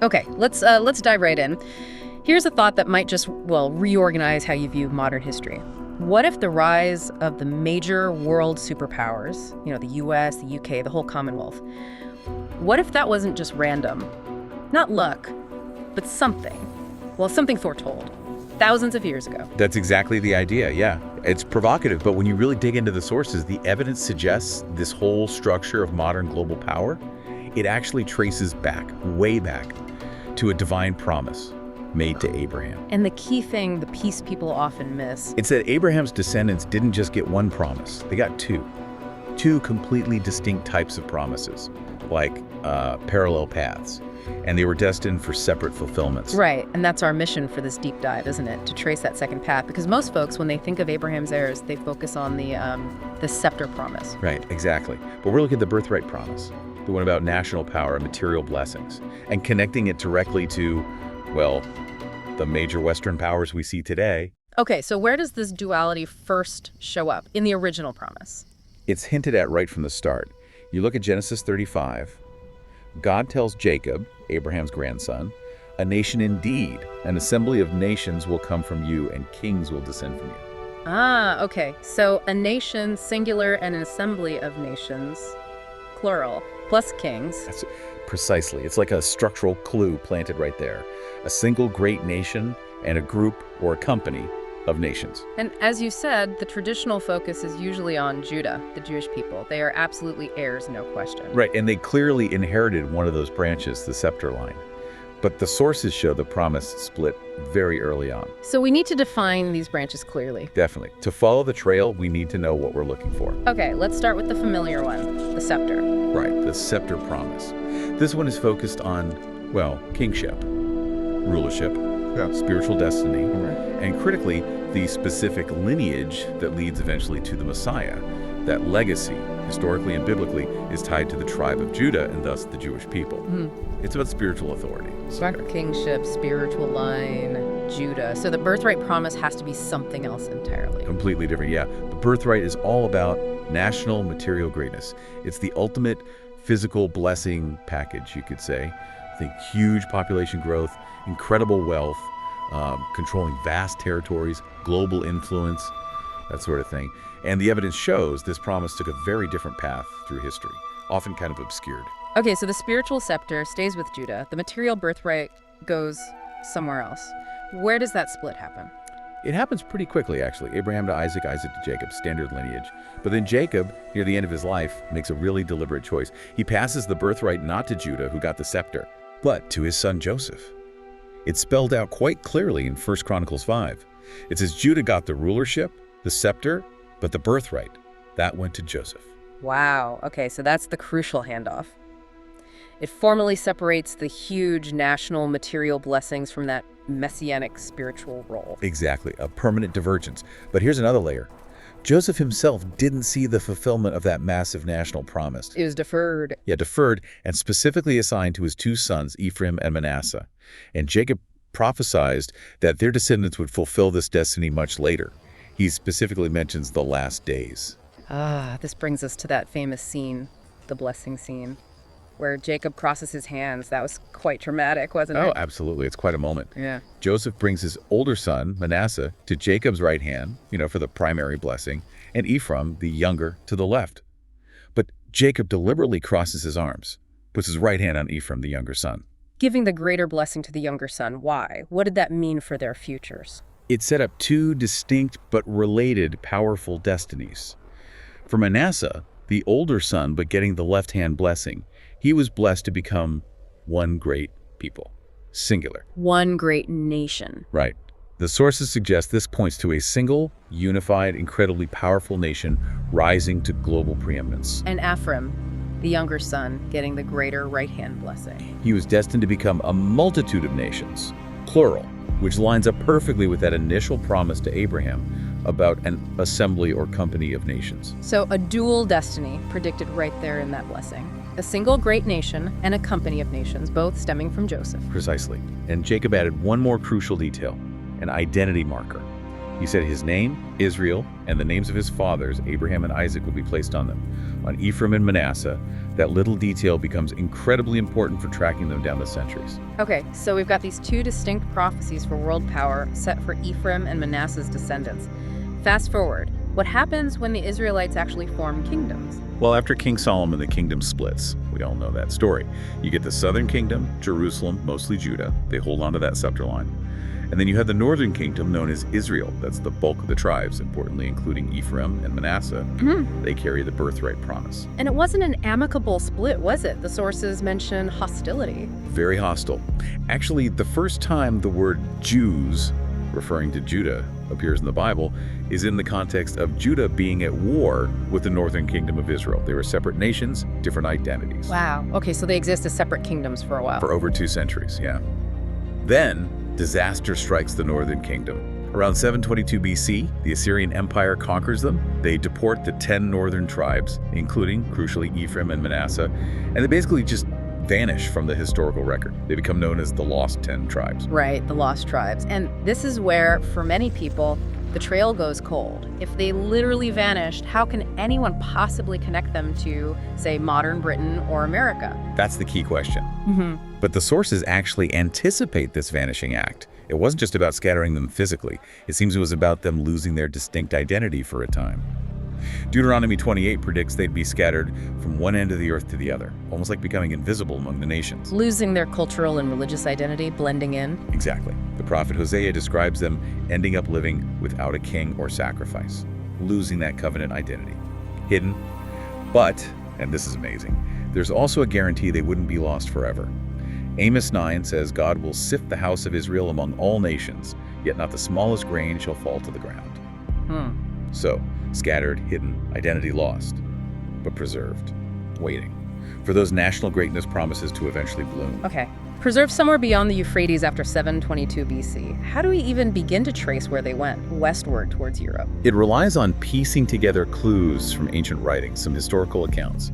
Okay, let's dive right in. Here's a thought that might just, well, reorganize how you view modern history. What if the rise of the major world superpowers, the US, the UK, the whole Commonwealth, what if that wasn't just random? Not luck, but something. Well, something foretold. Thousands of years ago. That's exactly the idea, yeah. It's provocative, but when you really dig into the sources, the evidence suggests this whole structure of modern global power, it actually traces back, way back, to a divine promise made to Abraham. And the key thing, the piece people often miss, It's that Abraham's descendants didn't just get one promise, they got two. Two completely distinct types of promises, like parallel paths. And they were destined for separate fulfillments. right, and that's our mission for this deep dive, isn't it? To trace that second path, because most folks, when they think of Abraham's heirs, they focus on the scepter promise. Right, exactly. But we're looking at the birthright promise, the one about national power and material blessings, and connecting it directly to, well, the major Western powers we see today. Okay, so where does this duality first show up in the original promise? It's hinted at right from the start. You look at Genesis 35, God tells Jacob, Abraham's grandson, a nation indeed, an assembly of nations will come from you, and kings will descend from you. Ah, okay. So a nation, singular, and an assembly of nations, plural, plus kings. That's precisely. It's like a structural clue planted right there. A single great nation and a group or a company of nations. And as you said, the traditional focus is usually on Judah, the Jewish people. They are absolutely heirs, no question. Right, and they clearly inherited one of those branches, the scepter line. But the sources show the promise split very early on. So we need to define these branches clearly. Definitely. To follow the trail, we need to know what we're looking for. Okay, let's start with the familiar one, the scepter. Right, the scepter promise. This one is focused on, well, kingship, rulership, spiritual destiny, and critically, the specific lineage that leads eventually to the Messiah. That legacy, historically and biblically, is tied to the tribe of Judah and thus the Jewish people. It's about spiritual authority. Kingship, spiritual line, Judah. So the birthright promise has to be something else entirely. Completely different, yeah. The birthright is all about national material greatness. It's the ultimate physical blessing package, you could say. Think huge population growth, incredible wealth, controlling vast territories, global influence, that sort of thing. And the evidence shows this promise took a very different path through history, often kind of obscured. Okay, so the spiritual scepter stays with Judah. The material birthright goes somewhere else. Where does that split happen? It happens pretty quickly, actually. Abraham to Isaac, Isaac to Jacob, standard lineage. But then Jacob, near the end of his life, makes a really deliberate choice. He passes the birthright not to Judah, who got the scepter, but to his son Joseph. It's spelled out quite clearly in 1 Chronicles 5. It says Judah got the rulership, the scepter, but the birthright, that went to Joseph. Wow. Okay, so that's the crucial handoff. It formally separates the huge national material blessings from that messianic spiritual role. Exactly, a permanent divergence. But here's another layer. Joseph himself didn't see the fulfillment of that massive national promise. It was deferred. Yeah, deferred and specifically assigned to his two sons, Ephraim and Manasseh. And Jacob prophesied that their descendants would fulfill this destiny much later. He specifically mentions the last days. Ah, this brings us to that famous scene, the blessing scene, where Jacob crosses his hands. That was quite dramatic, wasn't it? Oh, absolutely. It's quite a moment. Yeah. Joseph brings his older son, Manasseh, to Jacob's right hand, for the primary blessing, and Ephraim, the younger, to the left. But Jacob deliberately crosses his arms, puts his right hand on Ephraim, the younger son. Giving the greater blessing to the younger son. Why? What did that mean for their futures? It set up two distinct but related powerful destinies. For Manasseh, the older son, but getting the left-hand blessing, he was blessed to become one great people, singular. One great nation. Right. The sources suggest this points to a single, unified, incredibly powerful nation rising to global preeminence. And Ephraim, the younger son, getting the greater right-hand blessing. He was destined to become a multitude of nations, plural, which lines up perfectly with that initial promise to Abraham about an assembly or company of nations. So a dual destiny predicted right there in that blessing. A single great nation and a company of nations, both stemming from Joseph. Precisely. And Jacob added one more crucial detail, an identity marker. He said his name, Israel, and the names of his fathers, Abraham and Isaac, would be placed on them. On Ephraim and Manasseh, That little detail becomes incredibly important for tracking them down the centuries. Okay, so we've got these two distinct prophecies for world power set for Ephraim and Manasseh's descendants. Fast forward, what happens when the Israelites actually form kingdoms? Well, after King Solomon, the kingdom splits. We all know that story. You get the southern kingdom, Jerusalem, mostly Judah. They hold on to that scepter line. And then you have the northern kingdom known as Israel. That's the bulk of the tribes, importantly including Ephraim and Manasseh. They carry the birthright promise. And it wasn't an amicable split, was it? The sources mention hostility. Very hostile. Actually, the first time the word Jews, referring to Judah, appears in the Bible is in the context of Judah being at war with the northern kingdom of Israel. They were separate nations, different identities. Wow. Okay, so they exist as separate kingdoms for a while. For over 2 centuries, yeah. Then, disaster strikes the northern kingdom. Around 722 BC, the Assyrian Empire conquers them. They deport the 10 northern tribes, including, crucially, Ephraim and Manasseh, and they basically just vanish from the historical record. They become known as the Lost 10 Tribes. Right, the Lost Tribes. And this is where, for many people, the trail goes cold. If they literally vanished, how can anyone possibly connect them to, say, modern Britain or America? That's the key question. But the sources actually anticipate this vanishing act. It wasn't just about scattering them physically. It seems it was about them losing their distinct identity for a time. Deuteronomy 28 predicts they'd be scattered from one end of the earth to the other, almost like becoming invisible among the nations. Losing their cultural and religious identity, blending in. Exactly. The prophet Hosea describes them ending up living without a king or sacrifice, losing that covenant identity. Hidden, but, and this is amazing, there's also a guarantee they wouldn't be lost forever. Amos 9 says God will sift the house of Israel among all nations, yet not the smallest grain shall fall to the ground. So, scattered, hidden, identity lost, but preserved, waiting for those national greatness promises to eventually bloom. Okay. Preserved somewhere beyond the Euphrates after 722 BC. How do we even begin to trace where they went, westward towards Europe? It relies on piecing together clues from ancient writings, some historical accounts.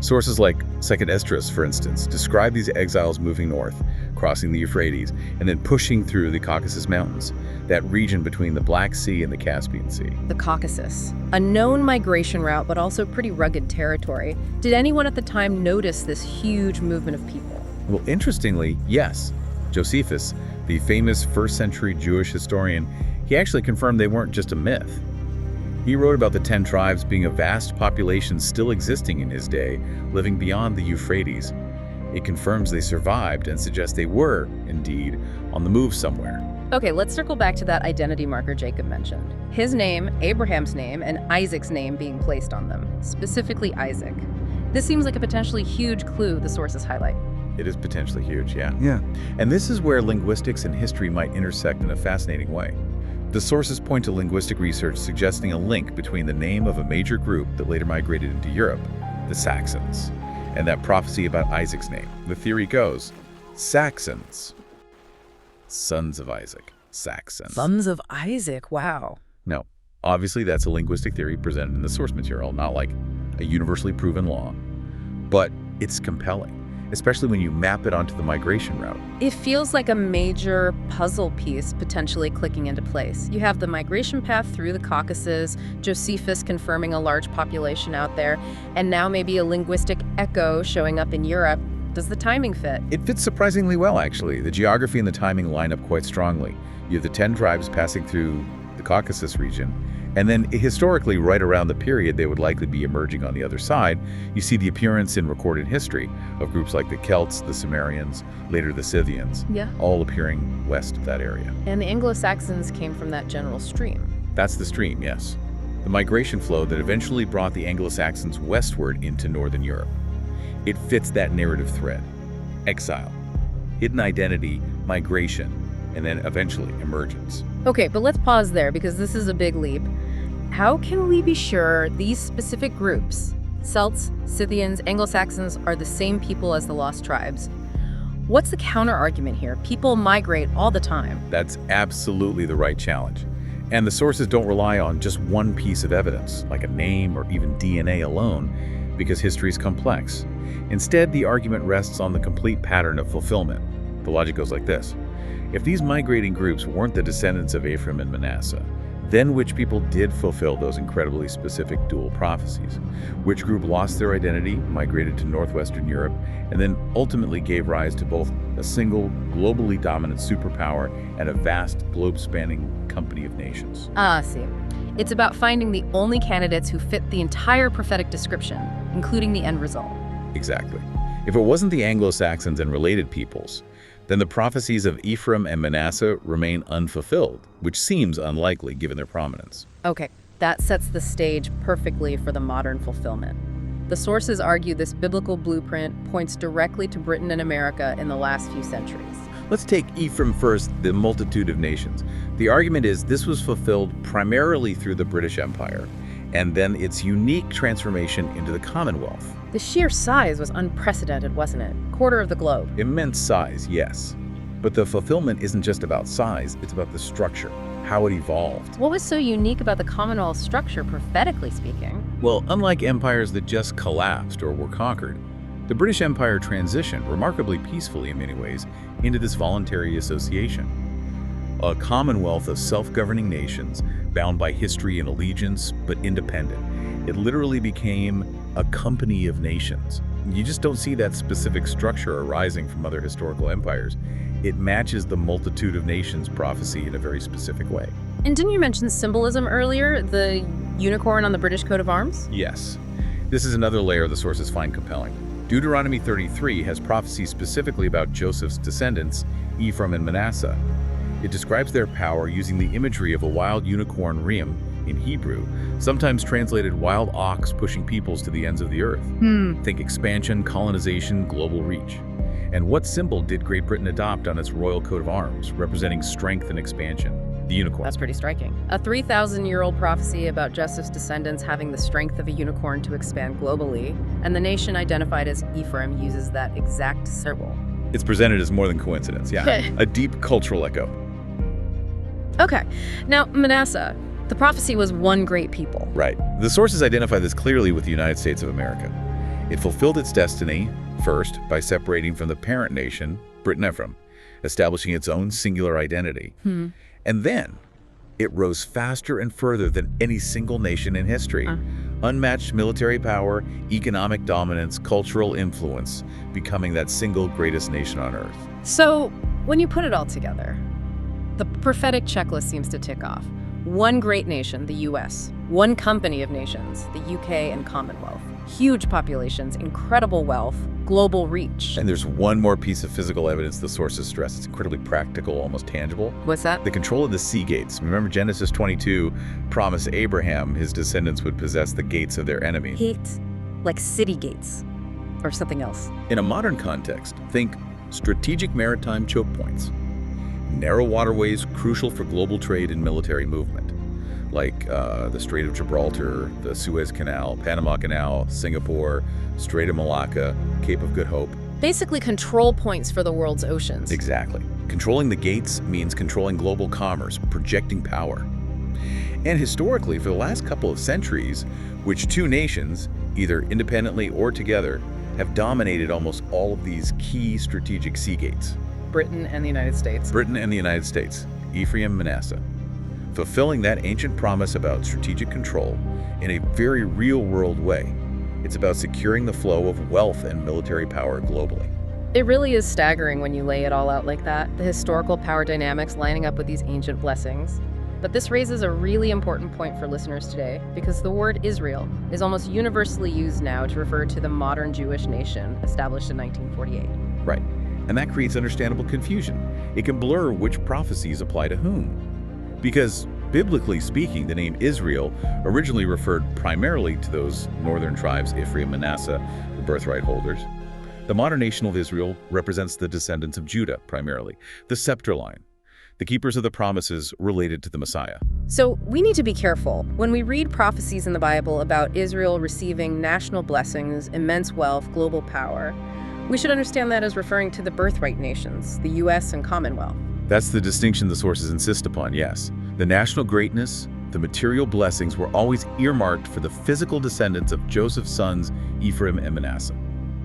Sources like 2nd Esdras, for instance, describe these exiles moving north, crossing the Euphrates, and then pushing through the Caucasus Mountains, that region between the Black Sea and the Caspian Sea. The Caucasus. A known migration route, but also pretty rugged territory. Did anyone at the time notice this huge movement of people? Well, interestingly, yes. Josephus, the famous first-century Jewish historian, he actually confirmed they weren't just a myth. He wrote about the 10 tribes being a vast population still existing in his day, living beyond the Euphrates. It confirms they survived and suggests they were, indeed, on the move somewhere. Okay, let's circle back to that identity marker Jacob mentioned. His name, Abraham's name, and Isaac's name being placed on them, specifically Isaac. This seems like a potentially huge clue the sources highlight. It is potentially huge, yeah. And this is where linguistics and history might intersect in a fascinating way. The sources point to linguistic research suggesting a link between the name of a major group that later migrated into Europe, the Saxons, and that prophecy about Isaac's name. The theory goes, Saxons, sons of Isaac, Saxons. Sons of Isaac, wow. Now, obviously that's a linguistic theory presented in the source material, not like a universally proven law, but it's compelling, especially when you map it onto the migration route. It feels like a major puzzle piece potentially clicking into place. You have the migration path through the Caucasus, Josephus confirming a large population out there, and now maybe a linguistic echo showing up in Europe. Does the timing fit? It fits surprisingly well, actually. The geography and the timing line up quite strongly. You have the 10 tribes passing through the Caucasus region, and then historically, right around the period they would likely be emerging on the other side, you see the appearance in recorded history of groups like the Celts, the Sumerians, later the Scythians, all appearing west of that area. And the Anglo-Saxons came from that general stream. That's the stream, yes. The migration flow that eventually brought the Anglo-Saxons westward into northern Europe. It fits that narrative thread. Exile, hidden identity, migration, and then eventually emergence. Okay, but let's pause there because this is a big leap. How can we be sure these specific groups, Celts, Scythians, Anglo-Saxons, are the same people as the lost tribes? What's the counter-argument here? People migrate all the time. That's absolutely the right challenge. And the sources don't rely on just one piece of evidence, like a name or even DNA alone, because history is complex. Instead, the argument rests on the complete pattern of fulfillment. The logic goes like this. If these migrating groups weren't the descendants of Ephraim and Manasseh, Then which people did fulfill those incredibly specific dual prophecies? Which group lost their identity, migrated to northwestern Europe, and then ultimately gave rise to both a single, globally dominant superpower and a vast, globe-spanning company of nations? Ah, I see. It's about finding the only candidates who fit the entire prophetic description, including the end result. Exactly. If it wasn't the Anglo-Saxons and related peoples, then the prophecies of Ephraim and Manasseh remain unfulfilled, which seems unlikely given their prominence. Okay, that sets the stage perfectly for the modern fulfillment. The sources argue this biblical blueprint points directly to Britain and America in the last few centuries. Let's take Ephraim first, the multitude of nations. The argument is this was fulfilled primarily through the British Empire, and then its unique transformation into the Commonwealth. The sheer size was unprecedented, wasn't it? Quarter of the globe. Immense size, yes. But the fulfillment isn't just about size, it's about the structure, how it evolved. What was so unique about the Commonwealth structure, prophetically speaking? Well, unlike empires that just collapsed or were conquered, the British Empire transitioned, remarkably peacefully in many ways, into this voluntary association. A commonwealth of self-governing nations, bound by history and allegiance, but independent. It literally became a company of nations. You just don't see that specific structure arising from other historical empires. It matches the multitude of nations prophecy in a very specific way. And didn't you mention symbolism earlier? The unicorn on the British coat of arms? Yes. This is another layer the sources find compelling. Deuteronomy 33 has prophecies specifically about Joseph's descendants, Ephraim and Manasseh. It describes their power using the imagery of a wild unicorn reem in Hebrew, sometimes translated wild ox pushing peoples to the ends of the earth. Think expansion, colonization, global reach. And what symbol did Great Britain adopt on its royal coat of arms, representing strength and expansion? The unicorn. That's pretty striking. A 3,000-year-old prophecy about Joseph's descendants having the strength of a unicorn to expand globally, and the nation identified as Ephraim uses that exact symbol. It's presented as more than coincidence, yeah. A deep cultural echo. Okay, now Manasseh. The prophecy was one great people. Right. The sources identify this clearly with the United States of America. It fulfilled its destiny, first, by separating from the parent nation, Britain Ephraim, establishing its own singular identity. And then, it rose faster and further than any single nation in history. Unmatched military power, economic dominance, cultural influence, becoming that single greatest nation on earth. So, when you put it all together, the prophetic checklist seems to tick off. One great nation, the US. One company of nations, the UK and Commonwealth. Huge populations, incredible wealth, global reach. And there's one more piece of physical evidence the sources stress. It's incredibly practical, almost tangible. What's that? The control of the sea gates. Remember Genesis 22 promised Abraham his descendants would possess the gates of their enemies. Gates, like city gates, or something else. In a modern context, think strategic maritime choke points. Narrow waterways crucial for global trade and military movement, like the Strait of Gibraltar, the Suez Canal, Panama Canal, Singapore, Strait of Malacca, Cape of Good Hope. Basically control points for the world's oceans. Exactly. Controlling the gates means controlling global commerce, projecting power. And historically, for the last couple of centuries, which two nations, either independently or together, have dominated almost all of these key strategic sea gates. Britain and the United States. Britain and the United States, Ephraim and Manasseh, fulfilling that ancient promise about strategic control in a very real-world way. It's about securing the flow of wealth and military power globally. It really is staggering when you lay it all out like that, the historical power dynamics lining up with these ancient blessings. But this raises a really important point for listeners today, because the word Israel is almost universally used now to refer to the modern Jewish nation established in 1948. Right. And that creates understandable confusion. It can blur which prophecies apply to whom. Because, biblically speaking, the name Israel originally referred primarily to those northern tribes, Ephraim and Manasseh, the birthright holders. The modern nation of Israel represents the descendants of Judah, primarily, the scepter line, the keepers of the promises related to the Messiah. So we need to be careful. When we read prophecies in the Bible about Israel receiving national blessings, immense wealth, global power, we should understand that as referring to the birthright nations, the US and Commonwealth. That's the distinction the sources insist upon, yes. The national greatness, the material blessings were always earmarked for the physical descendants of Joseph's sons, Ephraim and Manasseh.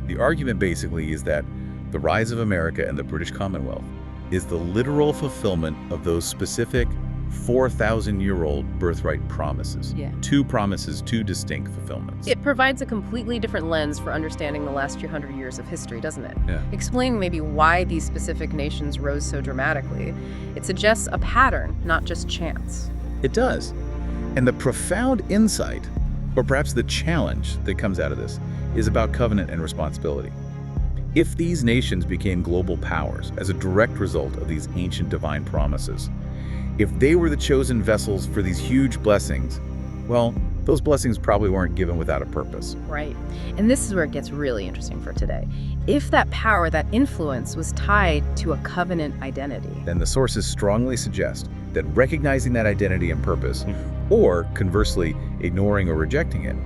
The argument basically is that the rise of America and the British Commonwealth is the literal fulfillment of those specific 4,000-year-old birthright promises. Yeah. Two promises, two distinct fulfillments. It provides a completely different lens for understanding the last few hundred years of history, doesn't it? Yeah. Explaining maybe why these specific nations rose so dramatically. It suggests a pattern, not just chance. It does. And the profound insight, or perhaps the challenge that comes out of this, is about covenant and responsibility. If these nations became global powers as a direct result of these ancient divine promises, if they were the chosen vessels for these huge blessings, well, those blessings probably weren't given without a purpose. Right. And this is where it gets really interesting for today. If that power, that influence, was tied to a covenant identity, Then the sources strongly suggest that recognizing that identity and purpose, or conversely, ignoring or rejecting it,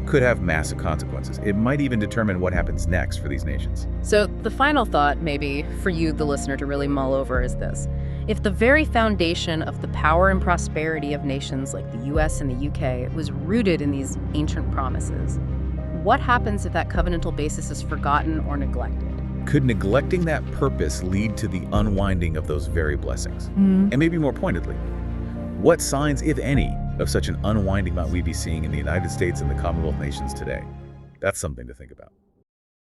could have massive consequences. It might even determine what happens next for these nations. So the final thought, maybe, for you, the listener, to really mull over is this. If the very foundation of the power and prosperity of nations like the US and the UK was rooted in these ancient promises, what happens if that covenantal basis is forgotten or neglected? Could neglecting that purpose lead to the unwinding of those very blessings? And maybe more pointedly, what signs, if any, of such an unwinding might we be seeing in the United States and the Commonwealth nations today? That's something to think about.